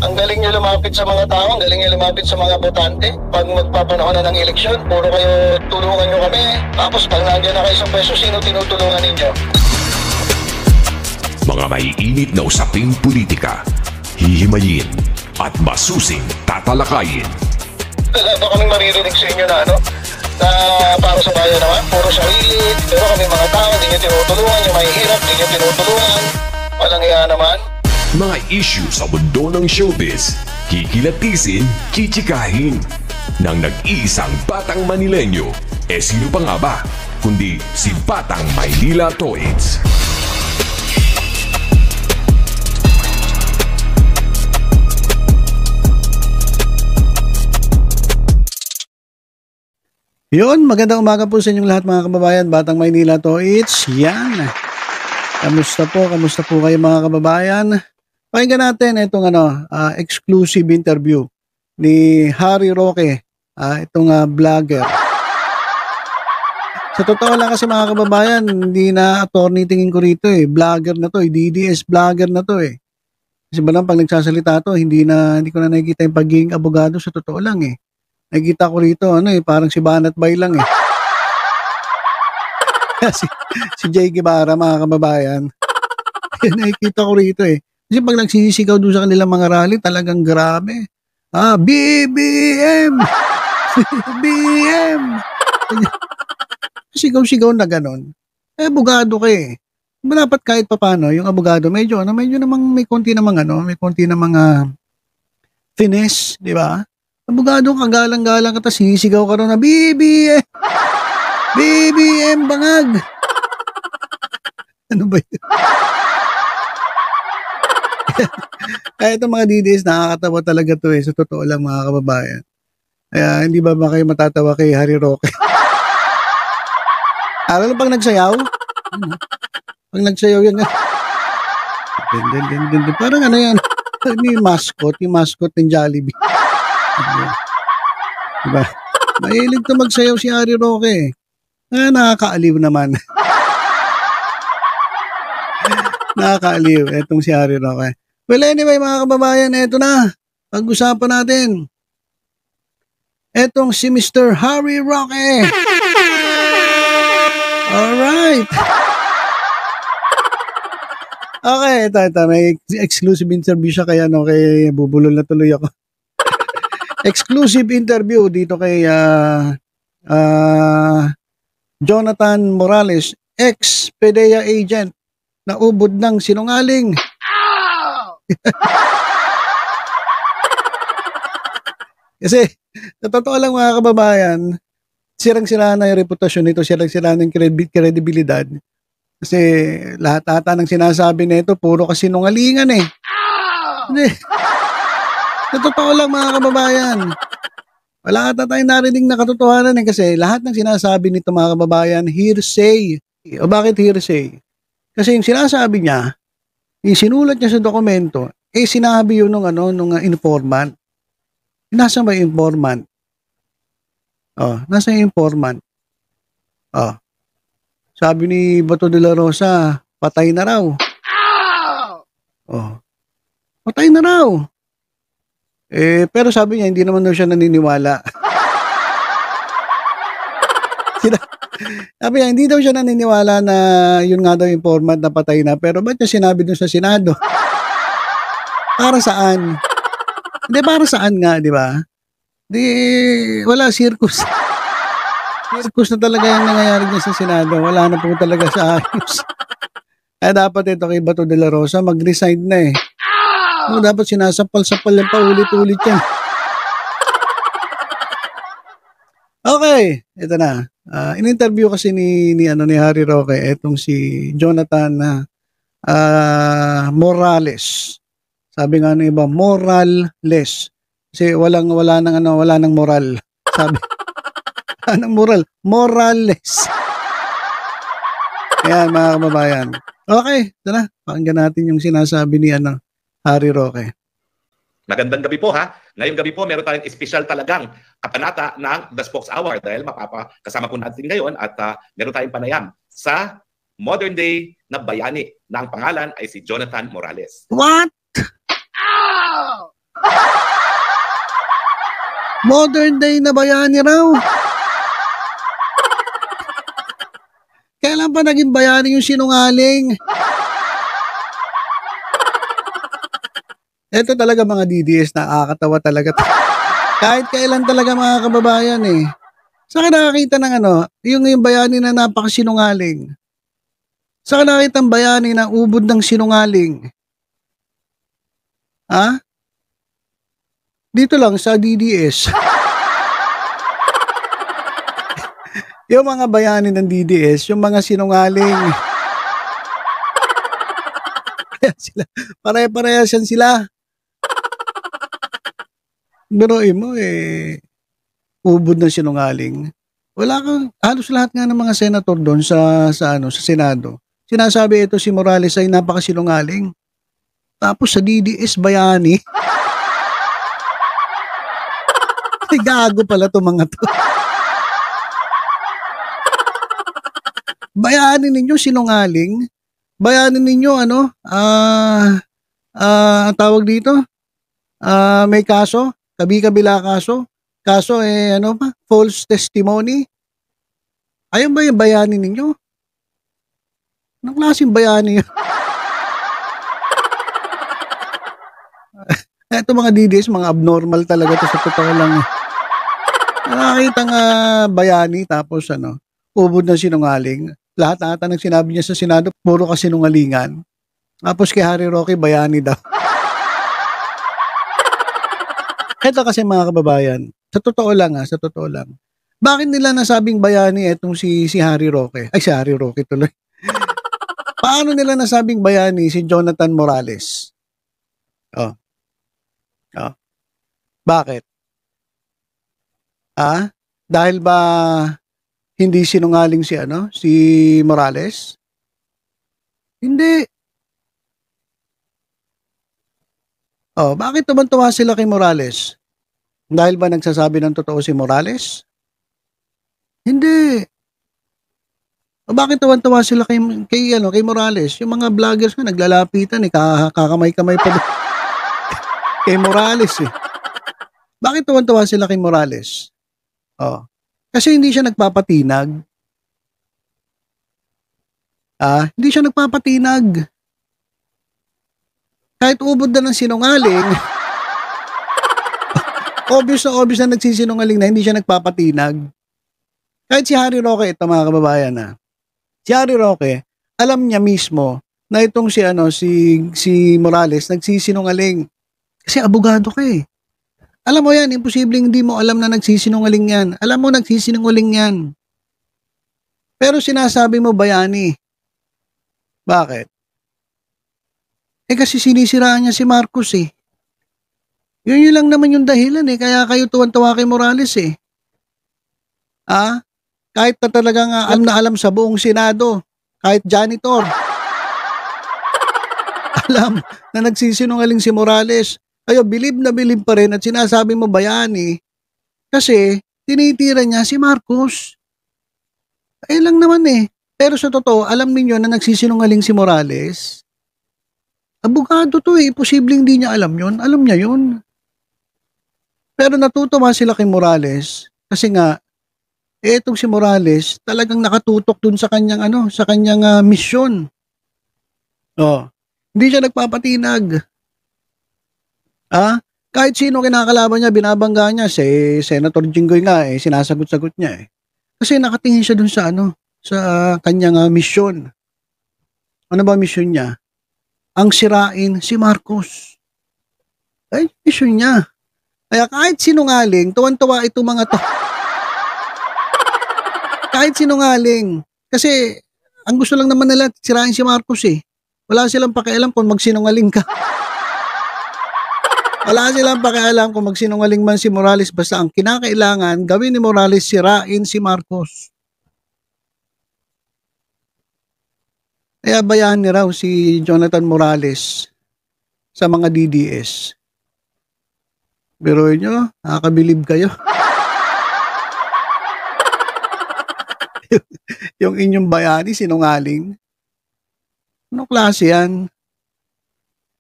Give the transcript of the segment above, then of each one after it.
Ang galing nyo lumapit sa mga tao, ang galing nyo lumapit sa mga botante. Pag magpapanahon na ng eleksyon, puro kayo tulungan nyo kami. Tapos pag nandiyan na kayo sa pwesto, sino tinutulungan ninyo? Mga maiinit na usaping politika, hihimayin at masusing tatalakayin. Wala ba kaming maririnig sa inyo na na para sa bayan naman, puro sarili, pero kami mga tao, hindi nyo tinutulungan, yung mahihirap, hindi nyo tinutulungan. Walang iya naman. Mga issue sa mundo ng showbiz, kikilatisin, kichikahin. Nang nag-iisang Batang Manilenyo, sino pa nga ba? Kundi si Batang Maynila Toits. Yun, magandang umaga po sa inyong lahat mga kababayan, Batang Maynila Toits. Yan. Kamusta po kayo mga kababayan? Pakinggan natin itong exclusive interview ni Harry Roque, itong vlogger. Sa totoo lang kasi mga kababayan, hindi na attorney tingin ko rito vlogger na to DDS vlogger na to Kasi ba lang pag nagsasalita to, hindi ko na nakikita yung pagiging abogado sa totoo lang Nakikita ko rito, parang si Banat Bay lang si Jay Guevara, mga kababayan. Nakikita ko rito Kasi pag nagsisigaw doon sa kanilang mga rally, talagang grabe. BBM! BM! Sigaw-sigaw na ganon. Abogado ka Dapat kahit papano, yung abogado, medyo namang may konti namang finesse, di ba? Abogado ka, galang-galang ka, tapos sisigaw ka rin na, BBM! BBM bangag! Ano ba yun? Kaya itong mga DDS, nakakatawa talaga to sa totoo lang mga kababayan. Kaya hindi ba kayo matatawa kay Harry Roque? Alam mo pag nagsayaw? Pag nagsayaw yan nga. Parang yan. Yung mascot ng Jollibee. Diba? Mahilig to magsayaw si Harry Roque. Nakakaaliw naman. Nakakaaliw. Etong si Harry Roque. Well, anyway, mga kababayan, eto na. Pag-usapan natin. Etong si Mr. Harry Roque. Alright. Okay, ito. May exclusive interview siya kay bubulol na tuloy ako. Exclusive interview dito kay Jonathan Morales, ex-PDEA agent na ubod ng sinungaling. Kasi, sa totoo lang mga kababayan, sirang-sira na yung reputasyon nito, sirang-sira ng kredibilidad. Kasi lahat ata ng sinasabi nito, puro kasinungalingan Hindi. Sa totoo lang mga kababayan, wala ata tayong narinig na katotohanan kasi lahat ng sinasabi nito mga kababayan, hearsay. O bakit hearsay? Kasi yung sinasabi niya, yung sinulat niya sa dokumento, sinabi yun nung informant. Nasa may informant? Nasa yung informant? Sabi ni Bato de la Rosa, patay na raw. Patay na raw. Pero sabi niya, hindi naman daw siya naniniwala. Sabi niya, hindi daw siya naniniwala na yun nga daw informant na patay na. Pero ba't niya sinabi dun sa Senado? Para saan? Hindi, para saan nga, di ba? Wala, circus. Circus na talaga yung nangyayari niya sa Senado. Wala na po talaga sa ayos. Kaya dapat ito kay Bato de la Rosa, mag-resign na dapat sinasapal-sapal yung paulit-ulit yan. Okay, ito na. In-interview kasi ni Harry Roque etong si Jonathan Morales. Sabi nga ng iba, moralless. Kasi wala nang moral. Sabi. Anong moral? Morales. Ayan mga kababayan. Okay, ito na. Pakinggan natin yung sinasabi ni Harry Roque. Magandang gabi po Ngayong gabi po meron tayong espesyal talagang kapanata ng The Spokes Hour dahil makasama po natin ngayon at meron tayong panayam sa modern day na bayani na ang pangalan ay si Jonathan Morales. What? Modern day na bayani raw. Kailan pa naging bayani yung sinungaling? Ito talaga mga DDS, nakakatawa talaga. Kahit kailan talaga mga kababayan eh. Saan ka nakakita ng yung bayani na napakasinungaling? Saan ka nakakita ng bayani na ubod ng sinungaling? Ha? Dito lang sa DDS. Yung mga bayani ng DDS, yung mga sinungaling. Kaya sila, pare-parehas yan sila. Biruin mo ubod ng sinungaling. Wala kang, halos lahat nga ng mga senator doon sa Senado. Sinasabi ito si Morales ay napakasinungaling. Tapos sa DDS bayani. Ay, gago pala to mga to. Bayanin ninyo sinungaling. Bayanin ninyo tawag dito? May kaso, kabi-kabila kaso. Kaso false testimony. Ayun ba yung bayanin ninyo? Anong klaseng bayani yun? Ito mga DDS, mga abnormal talaga to sa totoo lang. Nakakita nga bayani tapos ubod ng sinungaling. Lahat ata ng sinabi niya sa Senado, puro kasinungalingan. Tapos kay Harry Roque, bayani daw. Ito kasi mga kababayan, sa totoo lang. Bakit nila nasabing bayani itong si Harry Roque? Ay, si Harry Roque tuloy. Paano nila nasabing bayani si Jonathan Morales? Bakit? Dahil ba hindi sinungaling si Morales? Hindi. Bakit tuwan-tuwa sila kay Morales? Dahil ba nagsasabi ng totoo si Morales? Hindi. Bakit tuwan-tuwa sila kay Morales? Yung mga vloggers nga naglalapitan kakamay-kamay pa kay Morales eh. Bakit tuwan-tuwa sila kay Morales? Kasi hindi siya nagpapatinag. Hindi siya nagpapatinag. Kahit ubod na ng sinungaling, obvious na nagsisinungaling na hindi siya nagpapatinag. Kahit si Harry Roque, ito mga kababayan si Harry Roque, alam niya mismo na itong si Morales nagsisinungaling. Kasi abogado ka eh. Alam mo yan, imposibleng hindi mo alam na nagsisinungaling yan. Alam mo nagsisinungaling yan. Pero sinasabi mo bayani. Bakit? Kasi sinisiraan niya si Marcos eh. Yun lang naman yung dahilan eh. Kaya kayo tuwan-tuwa kay Morales eh. Kahit na talagang alam sa buong Senado. Kahit janitor. Alam na nagsisinungaling si Morales. Kayo, bilib na bilib pa rin at sinasabi mo bayani kasi tinitira niya si Marcos. Lang naman eh. Pero sa totoo, alam niyo na nagsisinungaling si Morales. Abogado to eh. Posibleng hindi niya alam yun. Alam niya yun. Pero natutuwa sila kay Morales kasi nga, etong si Morales talagang nakatutok dun sa kanyang misyon. Hindi siya nagpapatinag. Kahit sino kinakalaban niya, binabangga niya, si Senator Jinggoy nga sinasagot-sagot niya eh. Kasi nakatingin siya dun sa sa kanyang misyon. Ano ba misyon niya? Ang sirain si Marcos. Misyon niya. Kaya kahit sinungaling, tuwan-tuwa itong mga to. Kahit sinungaling. Kasi ang gusto lang naman nila sirain si Marcos eh. Wala silang pakialam kung magsinungaling ka. Wala silang pakialam kung magsinungaling man si Morales, basta ang kinakailangan gawin ni Morales, sirain si Marcos. Kaya bayahan ni raw si Jonathan Morales sa mga DDS. Biruin nyo, nakakabilib kayo. Yung inyong bayani, sinungaling. Anong klase yan?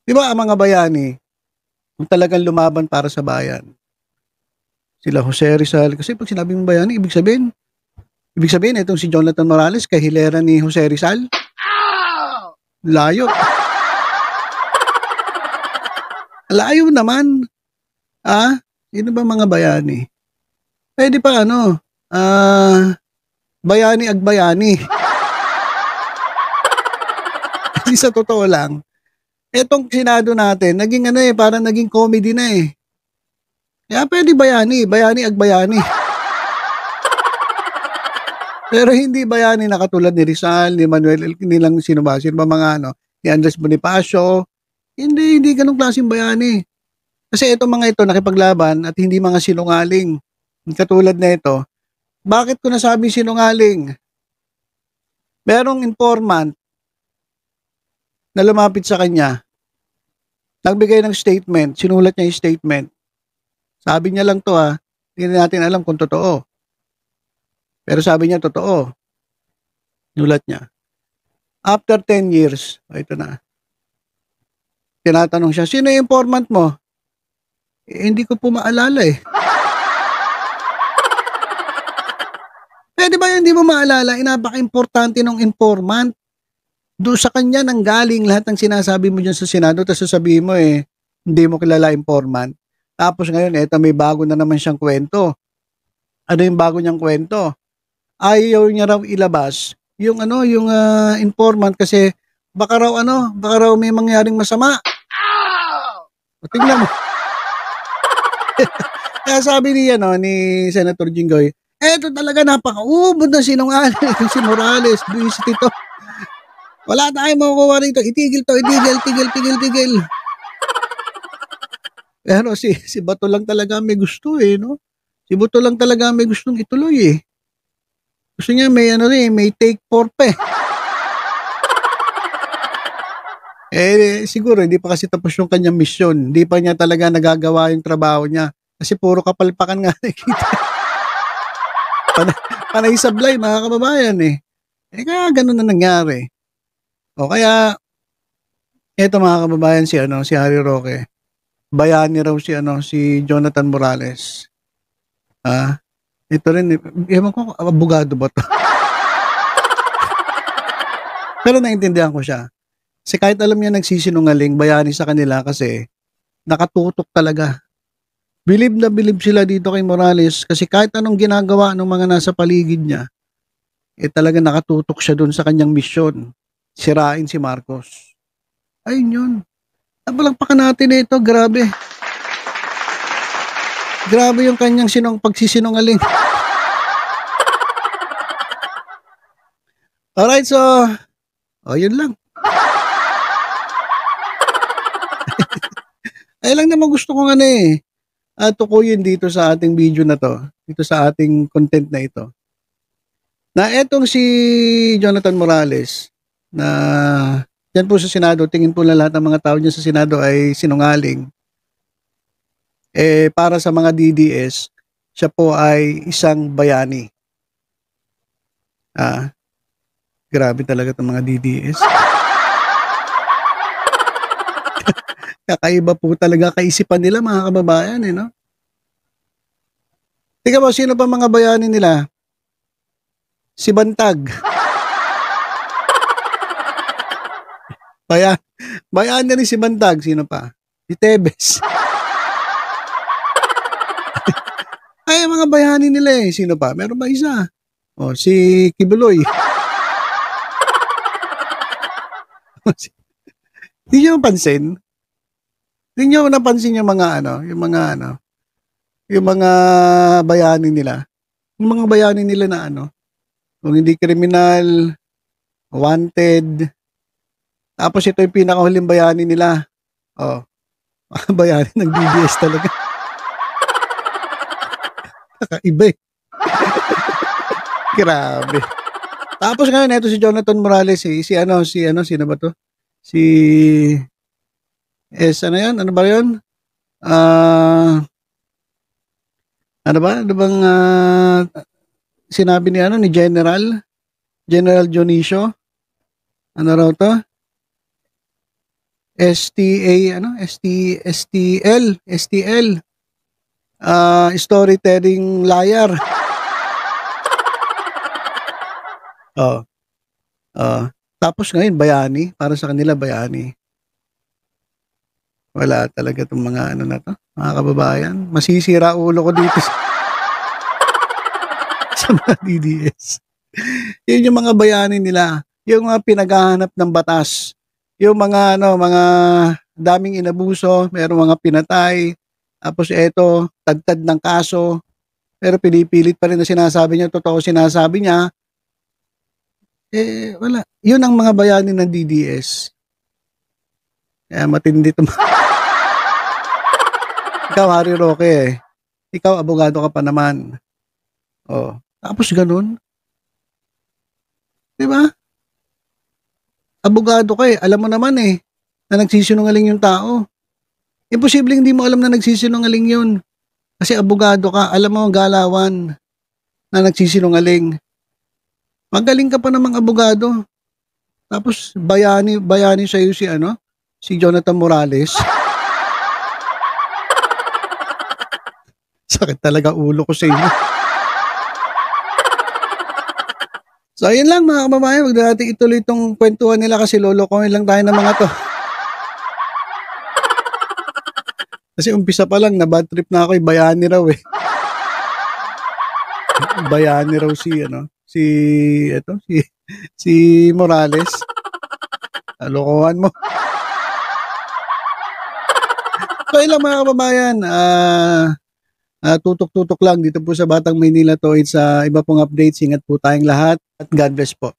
Di ba ang mga bayani, kung talagang lumaban para sa bayan, sila Jose Rizal. Kasi pag sinabi mong bayani, ibig sabihin, itong si Jonathan Morales, kahilera ni Jose Rizal. Layo. Layo naman. Sino ba mga bayani? Pwede pa bayani agbayani. Kasi sa totoo lang, etong Senado natin, naging parang naging comedy na eh. Kaya pwede bayani agbayani. Pero hindi bayani na katulad ni Rizal, ni Manuel, nilang sino ba mga ni Andres Bonifacio. Hindi ganung klaseng bayani. Kasi itong mga ito nakipaglaban at hindi mga sinungaling. Katulad na ito, bakit ko nasabing sinungaling? Merong informant na lumapit sa kanya, nagbigay ng statement, sinulat niya yung statement. Sabi niya lang to hindi natin alam kung totoo. Pero sabi niya totoo. Sinulat niya. After 10 years, ito na. Tinatanong siya, sino yung informant mo? Hindi ko po maalala eh. Pwede ba hindi mo maalala? Napaka-importante ng informant. Doon sa kanya nang galing lahat ng sinasabi mo dyan sa Senado, tapos sasabihin mo hindi mo kilala informant. Tapos ngayon, may bago na naman siyang kwento. Ano yung bago niyang kwento? Ayaw niya raw ilabas yung informant kasi baka raw may mangyaring masama. Tingnan mo. Kaya sabi ni Senator Jinggoy, eto talaga napaka-ubod na sinungaling si Morales, buwisit ito. Wala tayong makukuha rito. Itigil to, tigil. Pero si Bato lang talaga may gusto no? Si Bato lang talaga may gustong ituloy eh. Gusto niya may take four pa eh. Siguro hindi pa kasi tapos yung kanyang misyon. Hindi pa niya talaga nagagawa yung trabaho niya. Kasi puro kapalpakan nga nakikita. Panay sablay mga kababayan eh. Kaya ganun na nangyari. O kaya, eto mga kababayan si Harry Roque. Bayani raw si Jonathan Morales. Ito rin, ewan ko, abogado ba to? Pero naintindihan ko siya. Kasi kahit alam niya nagsisinungaling, bayani sa kanila kasi nakatutok talaga. Bilib na bilib sila dito kay Morales kasi kahit anong ginagawa ng mga nasa paligid niya, talaga nakatutok siya dun sa kanyang misyon. Sirain si Marcos. Ayun yun. Napalakpakan natin ito. Grabe. Grabe yung kanyang pagsisinungaling. Alright, so yun lang. Ay lang naman gusto kong tukuyin dito sa ating video na to. Dito sa ating content na ito. Na etong si Jonathan Morales, na yan po sa Senado, tingin po na lahat ng mga tao dyan sa Senado ay sinungaling. Para sa mga DDS, siya po ay isang bayani. Grabe talaga itong mga DDS. Kakaiba po talaga kaisipan nila mga kababayan no? Tingnan mo, sino pa mga bayani nila? Si Bantag. Bayan na rin si Bantag. Sino pa? Si Tebes. Ay, mga bayani nila Sino pa? Meron ba isa? Si Kibuloy. Hindi nyo napansin? Hindi nyo napansin yung mga yung mga bayani nila? Yung mga bayani nila na kung hindi kriminal, wanted, tapos ito yung pinakahuling bayani nila. Mga bayani ng DDS talaga. Kakaiba Grabe. Tapos ngayon, ito si Jonathan Morales sino ba to? Ano ba yun? Ano bang sinabi ni General Dionisio? Ano raw to? STL. storytelling liar. Oh. Tapos ngayon bayani, para sa kanila bayani. Wala talaga itong mga ano na to, mga kababayan. Masisira ulo ko dito sa mga DDS. Yun yung mga bayani nila, yung mga pinaghahanap ng batas, yung mga mga daming inabuso, merong mga pinatay, tapos eto, tagtad ng kaso, pero pinipilit pa rin na sinasabi niya, totoo sinasabi niya, wala. Yun ang mga bayani ng DDS. Kaya matindi ito. Ikaw, Harry Roque, ikaw, abogado ka pa naman. Tapos ganun. Diba? Abogado ka alam mo naman na nagsisinungaling yung tao. Imposibleng hindi mo alam na nagsisinungaling yun. Kasi abogado ka, alam mo ang galawan na nagsisinungaling. Magaling ka pa namang abogado. Tapos bayani sa'yo si Jonathan Morales. Sakit talaga ulo ko sa inyo. So ayun lang mga kababayan, wag na natin ituloy itong kwentuhan nila kasi lolokohin lang tayo ng mga to. Kasi umpisa pa lang, na bad trip na ako, bayani raw Bayani raw si Morales. Lokohan mo. So ilang mga kababayan, tutok-tutok lang dito po sa Batang Maynila to, sa iba pong updates. Ingat po tayong lahat at God bless po.